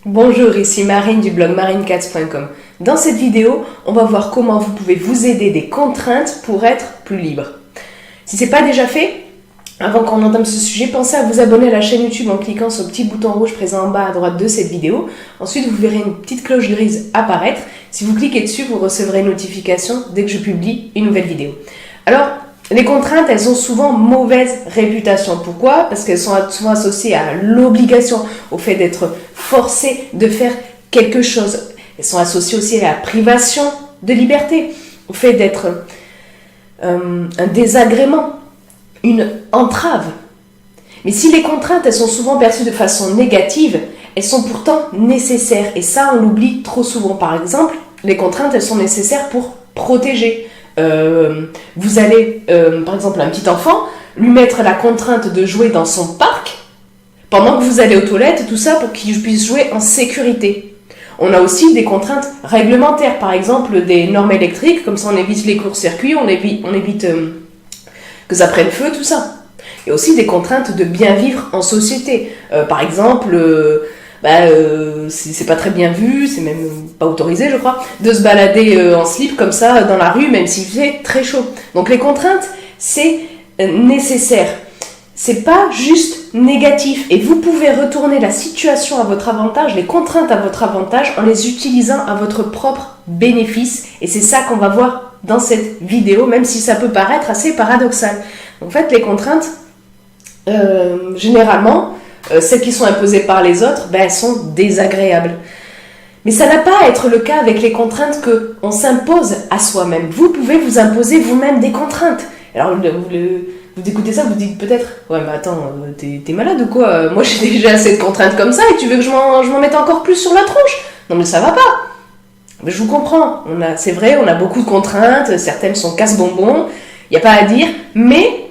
Bonjour, ici Marine du blog marinecats.com. Dans cette vidéo, on va voir comment vous pouvez vous aider des contraintes pour être plus libre. Si ce n'est pas déjà fait, avant qu'on entame ce sujet, pensez à vous abonner à la chaîne YouTube en cliquant sur le petit bouton rouge présent en bas à droite de cette vidéo. Ensuite, vous verrez une petite cloche grise apparaître. Si vous cliquez dessus, vous recevrez une notification dès que je publie une nouvelle vidéo. Alors, les contraintes, elles ont souvent mauvaise réputation. Pourquoi ? Parce qu'elles sont souvent associées à l'obligation, au fait d'être forcé de faire quelque chose. Elles sont associées aussi à la privation de liberté, au fait d'être un désagrément, une entrave. Mais si les contraintes, elles sont souvent perçues de façon négative, elles sont pourtant nécessaires. Et ça, on l'oublie trop souvent. Par exemple, les contraintes, elles sont nécessaires pour protéger. Vous allez, par exemple, un petit enfant, lui mettre la contrainte de jouer dans son parc pendant que vous allez aux toilettes, tout ça pour qu'il puisse jouer en sécurité. On a aussi des contraintes réglementaires, par exemple des normes électriques, comme ça on évite les courts-circuits, on évite que ça prenne feu, tout ça. Il y a aussi des contraintes de bien vivre en société. Par exemple, c'est pas très bien vu, c'est même pas autorisé je crois, de se balader en slip comme ça dans la rue, même s'il fait très chaud. Donc les contraintes, c'est nécessaire. C'est pas juste négatif. Et vous pouvez retourner la situation à votre avantage, les contraintes à votre avantage, en les utilisant à votre propre bénéfice. Et c'est ça qu'on va voir dans cette vidéo, même si ça peut paraître assez paradoxal. En fait, les contraintes, généralement, celles qui sont imposées par les autres, elles sont désagréables. Mais ça n'a pas à être le cas avec les contraintes qu'on s'impose à soi-même. Vous pouvez vous imposer vous-même des contraintes. Alors, vous écoutez ça, vous dites peut-être « Ouais, mais attends, t'es malade ou quoi ? Moi, j'ai déjà assez de contraintes comme ça et tu veux que je m'en mette encore plus sur la tronche ? Non, mais ça va pas !» Mais je vous comprends. C'est vrai, on a beaucoup de contraintes, certaines sont casse-bonbons, il n'y a pas à dire, mais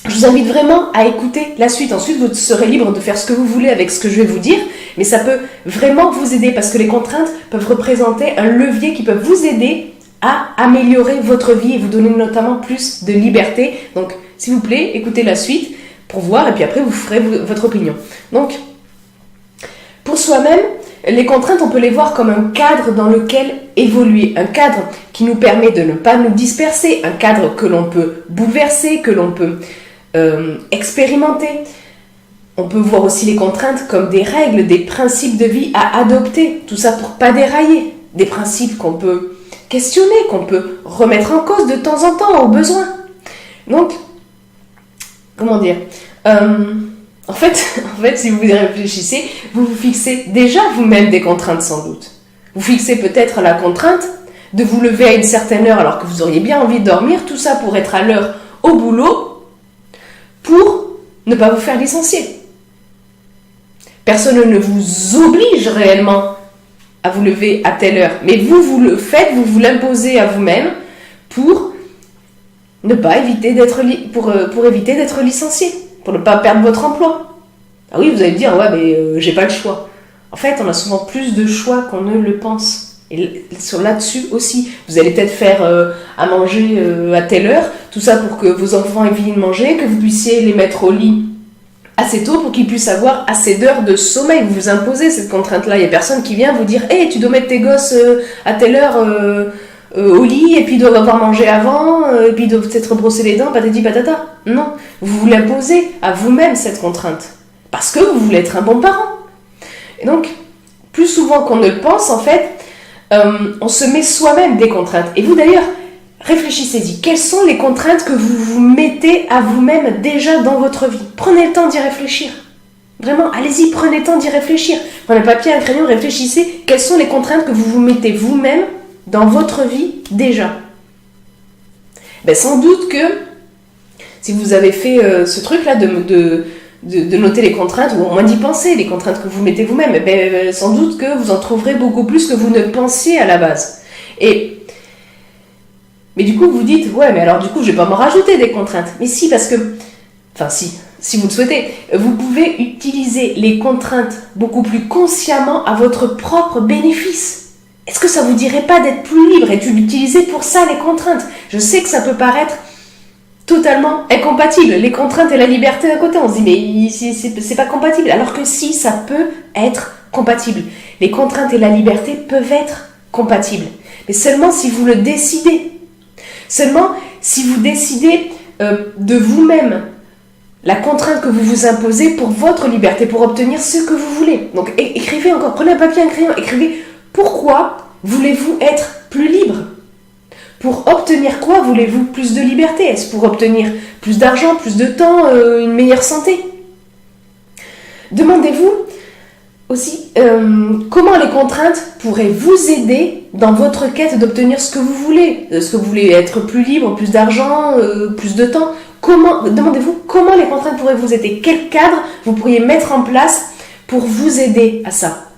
je vous invite vraiment à écouter la suite. Ensuite, vous serez libre de faire ce que vous voulez avec ce que je vais vous dire, mais ça peut vraiment vous aider parce que les contraintes peuvent représenter un levier qui peut vous aider à améliorer votre vie et vous donner notamment plus de liberté. Donc, s'il vous plaît, écoutez la suite pour voir et puis après, vous ferez votre opinion. Donc, pour soi-même, les contraintes, on peut les voir comme un cadre dans lequel évoluer, un cadre qui nous permet de ne pas nous disperser, un cadre que l'on peut bouleverser, que l'on peut expérimenter. On peut voir aussi les contraintes comme des règles, des principes de vie à adopter, tout ça pour pas dérailler, des principes qu'on peut questionner, qu'on peut remettre en cause de temps en temps au besoin. Donc, comment dire, en fait, si vous y réfléchissez, vous vous fixez déjà vous-même des contraintes sans doute. Vous fixez peut-être la contrainte de vous lever à une certaine heure alors que vous auriez bien envie de dormir, tout ça pour être à l'heure au boulot, pour ne pas vous faire licencier. Personne ne vous oblige réellement à vous lever à telle heure, mais vous le faites, vous l'imposez à vous-même pour ne pas éviter d'être pour éviter d'être licencié, pour ne pas perdre votre emploi. Ah oui, vous allez me dire, ouais, mais j'ai pas le choix. En fait, on a souvent plus de choix qu'on ne le pense. Et là-dessus aussi, vous allez peut-être faire à manger à telle heure, tout ça pour que vos enfants aient fini de manger, que vous puissiez les mettre au lit assez tôt pour qu'ils puissent avoir assez d'heures de sommeil. Vous vous imposez cette contrainte-là. Il n'y a personne qui vient vous dire « Hey, tu dois mettre tes gosses à telle heure au lit, et puis ils doivent avoir mangé avant, et puis ils doivent peut-être brosser les dents, patati patata. » Non, vous vous l'imposez à vous-même cette contrainte, parce que vous voulez être un bon parent. Et donc, plus souvent qu'on ne le pense, en fait, on se met soi-même des contraintes. Et vous d'ailleurs, réfléchissez-y. Quelles sont les contraintes que vous vous mettez à vous-même déjà dans votre vie ? Prenez le temps d'y réfléchir. Vraiment, allez-y, prenez le temps d'y réfléchir. Prenez un papier, un crayon, réfléchissez. Quelles sont les contraintes que vous vous mettez vous-même dans votre vie déjà ? Sans doute que, si vous avez fait ce truc-là de noter les contraintes, ou au moins d'y penser, les contraintes que vous mettez vous-même, sans doute que vous en trouverez beaucoup plus que vous ne pensiez à la base. Mais du coup, vous dites, ouais, mais alors du coup, je vais pas m'en rajouter des contraintes. Mais si, parce que, si vous le souhaitez, vous pouvez utiliser les contraintes beaucoup plus consciemment à votre propre bénéfice. Est-ce que ça vous dirait pas d'être plus libre et d'utiliser pour ça les contraintes ? Je sais que ça peut paraître totalement incompatible. Les contraintes et la liberté d'un côté, on se dit mais c'est pas compatible. Alors que si, ça peut être compatibles. Les contraintes et la liberté peuvent être compatibles, mais seulement si vous le décidez. Seulement si vous décidez de vous-même la contrainte que vous vous imposez pour votre liberté, pour obtenir ce que vous voulez. Donc écrivez encore, prenez un papier et un crayon, écrivez pourquoi voulez-vous être plus libre. Pour obtenir quoi voulez-vous plus de liberté? Est-ce pour obtenir plus d'argent, plus de temps, une meilleure santé? Demandez-vous aussi comment les contraintes pourraient vous aider dans votre quête d'obtenir ce que vous voulez. Est-ce que vous voulez être plus libre, plus d'argent, plus de temps? Demandez-vous comment les contraintes pourraient vous aider. Quel cadre vous pourriez mettre en place pour vous aider à ça?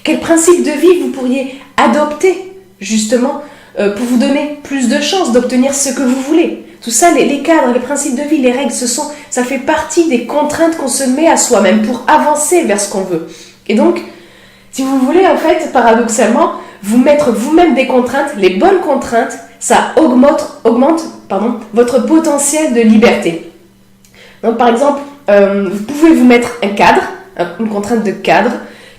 Quel principe de vie vous pourriez adopter justement pour vous donner plus de chances d'obtenir ce que vous voulez? Tout ça, les cadres, les principes de vie, les règles, ça fait partie des contraintes qu'on se met à soi-même pour avancer vers ce qu'on veut. Et donc, si vous voulez, en fait, paradoxalement, vous mettre vous-même des contraintes, les bonnes contraintes, ça augmente votre potentiel de liberté. Donc, par exemple, vous pouvez vous mettre un cadre, une contrainte de cadre,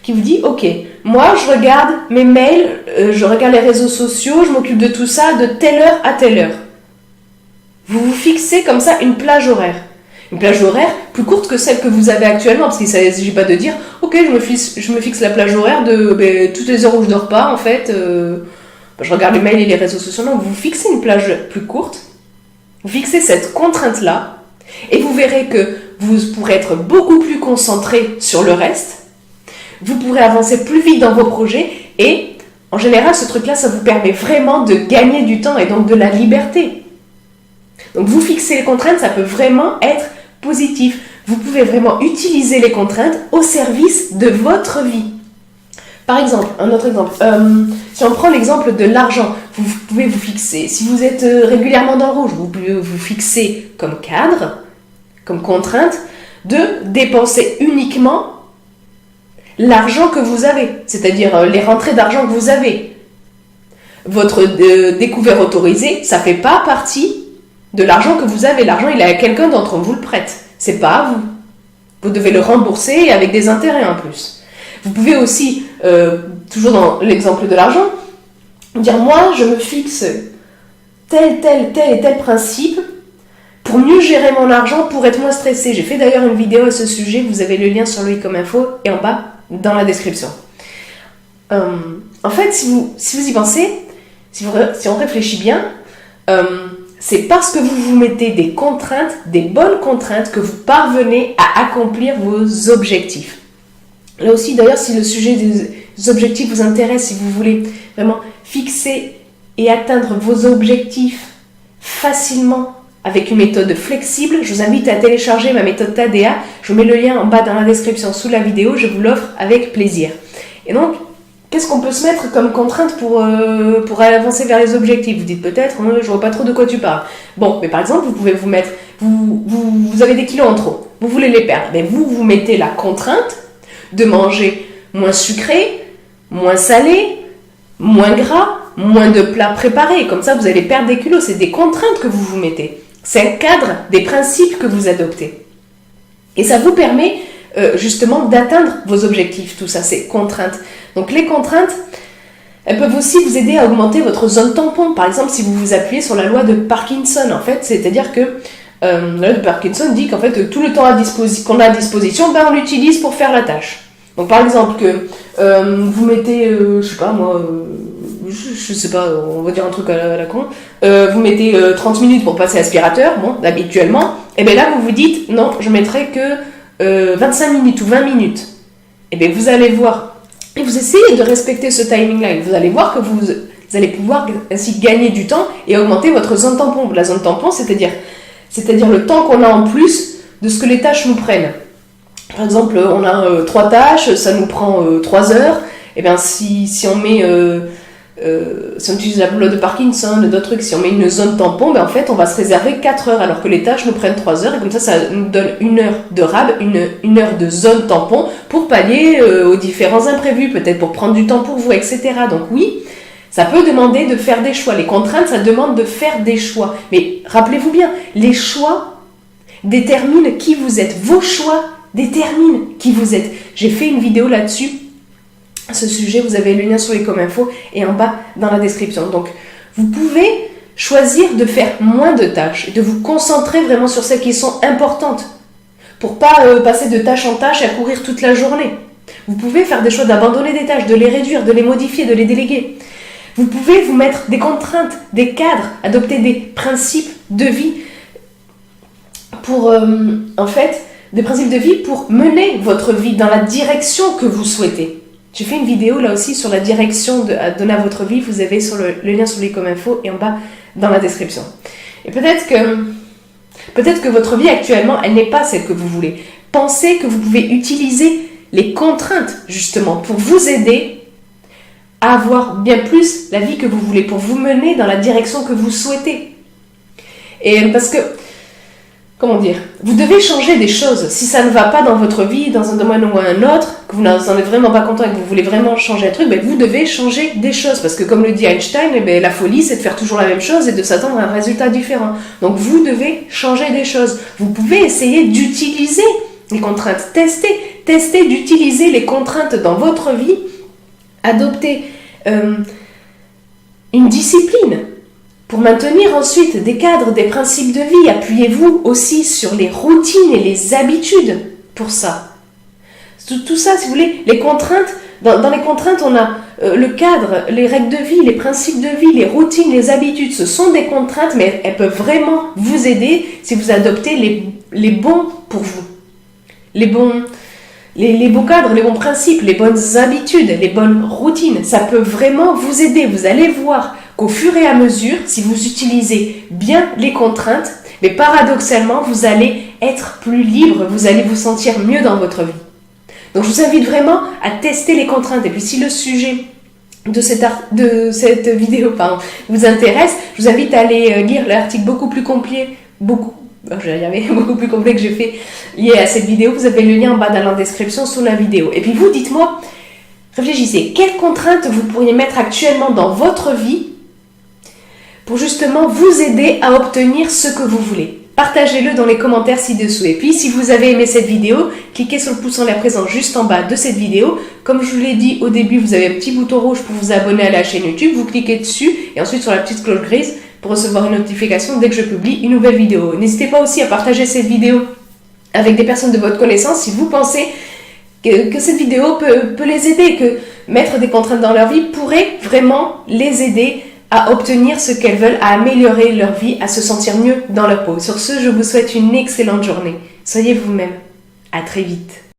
qui vous dit, ok, moi je regarde mes mails, je regarde les réseaux sociaux, je m'occupe de tout ça de telle heure à telle heure. Vous vous fixez comme ça une plage horaire. Une plage horaire plus courte que celle que vous avez actuellement, parce qu'il ne s'agit pas de dire, ok, je me fixe la plage horaire de toutes les heures où je ne dors pas, en fait, je regarde les mails et les réseaux sociaux. Non, vous fixez une plage plus courte, vous fixez cette contrainte-là, et vous verrez que vous pourrez être beaucoup plus concentré sur le reste, vous pourrez avancer plus vite dans vos projets, et en général, ce truc-là, ça vous permet vraiment de gagner du temps et donc de la liberté. Donc vous fixez les contraintes, ça peut vraiment être positif. Vous pouvez vraiment utiliser les contraintes au service de votre vie. Par exemple, un autre exemple, si on prend l'exemple de l'argent, vous pouvez vous fixer, si vous êtes régulièrement dans le rouge, vous pouvez vous fixer comme cadre, comme contrainte, de dépenser uniquement l'argent que vous avez, c'est-à-dire les rentrées d'argent que vous avez. Votre découvert autorisé, ça ne fait pas partie de l'argent que vous avez. L'argent, il est à quelqu'un d'entre vous le prête. C'est pas à vous. Vous devez le rembourser avec des intérêts en plus. Vous pouvez aussi, toujours dans l'exemple de l'argent, dire moi, je me fixe tel et tel principe pour mieux gérer mon argent, pour être moins stressé. J'ai fait d'ailleurs une vidéo à ce sujet. Vous avez le lien sur le i comme info et en bas dans la description. En fait, si vous y pensez, si on réfléchit bien, c'est parce que vous vous mettez des contraintes, des bonnes contraintes, que vous parvenez à accomplir vos objectifs. Là aussi, d'ailleurs, si le sujet des objectifs vous intéresse, si vous voulez vraiment fixer et atteindre vos objectifs facilement avec une méthode flexible, je vous invite à télécharger ma méthode TADEA. Je vous mets le lien en bas dans la description sous la vidéo, je vous l'offre avec plaisir. Et donc, qu'est-ce qu'on peut se mettre comme contrainte pour avancer vers les objectifs? Vous dites peut-être, je vois pas trop de quoi tu parles. Bon, mais par exemple, vous pouvez vous mettre, vous avez des kilos en trop, vous voulez les perdre, mais vous mettez la contrainte de manger moins sucré, moins salé, moins gras, moins de plats préparés. Comme ça, vous allez perdre des kilos. C'est des contraintes que vous vous mettez. C'est un cadre, des principes que vous adoptez. Et ça vous permet justement d'atteindre vos objectifs. Tout ça, c'est contraintes. Donc les contraintes, elles peuvent aussi vous aider à augmenter votre zone tampon. Par exemple, si vous vous appuyez sur la loi de Parkinson, en fait, c'est-à-dire que la loi de Parkinson dit qu'en fait, tout le temps qu'on a à disposition, on l'utilise pour faire la tâche. Donc par exemple, que vous mettez, je sais pas moi, je sais pas, on va dire un truc à la con, vous mettez 30 minutes pour passer l'aspirateur, bon, habituellement, et bien là, vous vous dites, non, je mettrai que 25 minutes ou 20 minutes. Et bien vous allez voir, et vous essayez de respecter ce timing-là, et vous allez voir que vous allez pouvoir ainsi gagner du temps et augmenter votre zone tampon. La zone tampon, c'est-à-dire le temps qu'on a en plus de ce que les tâches nous prennent. Par exemple, on a 3 tâches, ça nous prend 3 heures, et bien si on met... si on utilise la loi de Parkinson, d'autres trucs, si on met une zone tampon, ben en fait, on va se réserver 4 heures, alors que les tâches nous prennent 3 heures, et comme ça nous donne 1 heure de RAB, une heure de zone tampon, pour pallier aux différents imprévus, peut-être pour prendre du temps pour vous, etc. Donc oui, ça peut demander de faire des choix. Les contraintes, ça demande de faire des choix. Mais rappelez-vous bien, les choix déterminent qui vous êtes. Vos choix déterminent qui vous êtes. J'ai fait une vidéo là-dessus, ce sujet, vous avez le lien sur les info et en bas dans la description. Donc, vous pouvez choisir de faire moins de tâches et de vous concentrer vraiment sur celles qui sont importantes pour pas passer de tâche en tâche et à courir toute la journée. Vous pouvez faire des choix d'abandonner des tâches, de les réduire, de les modifier, de les déléguer. Vous pouvez vous mettre des contraintes, des cadres, adopter des principes de vie pour, des principes de vie pour mener votre vie dans la direction que vous souhaitez. J'ai fait une vidéo là aussi sur la direction à donner à votre vie. Vous avez sur le lien sur les info et en bas dans la description. Et peut-être que votre vie actuellement, elle n'est pas celle que vous voulez. Pensez que vous pouvez utiliser les contraintes justement pour vous aider à avoir bien plus la vie que vous voulez, pour vous mener dans la direction que vous souhaitez. Et parce que, comment dire, vous devez changer des choses. Si ça ne va pas dans votre vie, dans un domaine ou un autre, que vous n'en êtes vraiment pas content et que vous voulez vraiment changer un truc, vous devez changer des choses. Parce que comme le dit Einstein, la folie, c'est de faire toujours la même chose et de s'attendre à un résultat différent. Donc vous devez changer des choses. Vous pouvez essayer d'utiliser les contraintes. Testez d'utiliser les contraintes dans votre vie. Adoptez une discipline pour maintenir ensuite des cadres, des principes de vie. Appuyez-vous aussi sur les routines et les habitudes pour ça. Tout ça, si vous voulez, les contraintes, dans les contraintes, on a le cadre, les règles de vie, les principes de vie, les routines, les habitudes. Ce sont des contraintes, mais elles peuvent vraiment vous aider si vous adoptez les bons pour vous. Les bons cadres, les bons principes, les bonnes habitudes, les bonnes routines, ça peut vraiment vous aider. Vous allez voir qu'au fur et à mesure, si vous utilisez bien les contraintes, mais paradoxalement, vous allez être plus libre, vous allez vous sentir mieux dans votre vie. Donc je vous invite vraiment à tester les contraintes. Et puis si le sujet de cette vidéo vous intéresse, je vous invite à aller lire l'article beaucoup plus complet que j'ai fait lié à cette vidéo. Vous avez le lien en bas dans la description sous la vidéo. Et puis vous, dites-moi, réfléchissez, quelles contraintes vous pourriez mettre actuellement dans votre vie pour justement vous aider à obtenir ce que vous voulez. Partagez-le dans les commentaires ci-dessous. Et puis, si vous avez aimé cette vidéo, cliquez sur le pouce en l'air présent juste en bas de cette vidéo. Comme je vous l'ai dit au début, vous avez un petit bouton rouge pour vous abonner à la chaîne YouTube. Vous cliquez dessus et ensuite sur la petite cloche grise pour recevoir une notification dès que je publie une nouvelle vidéo. N'hésitez pas aussi à partager cette vidéo avec des personnes de votre connaissance si vous pensez que cette vidéo peut les aider, que mettre des contraintes dans leur vie pourrait vraiment les aider à obtenir ce qu'elles veulent, à améliorer leur vie, à se sentir mieux dans leur peau. Sur ce, je vous souhaite une excellente journée. Soyez vous-même. À très vite.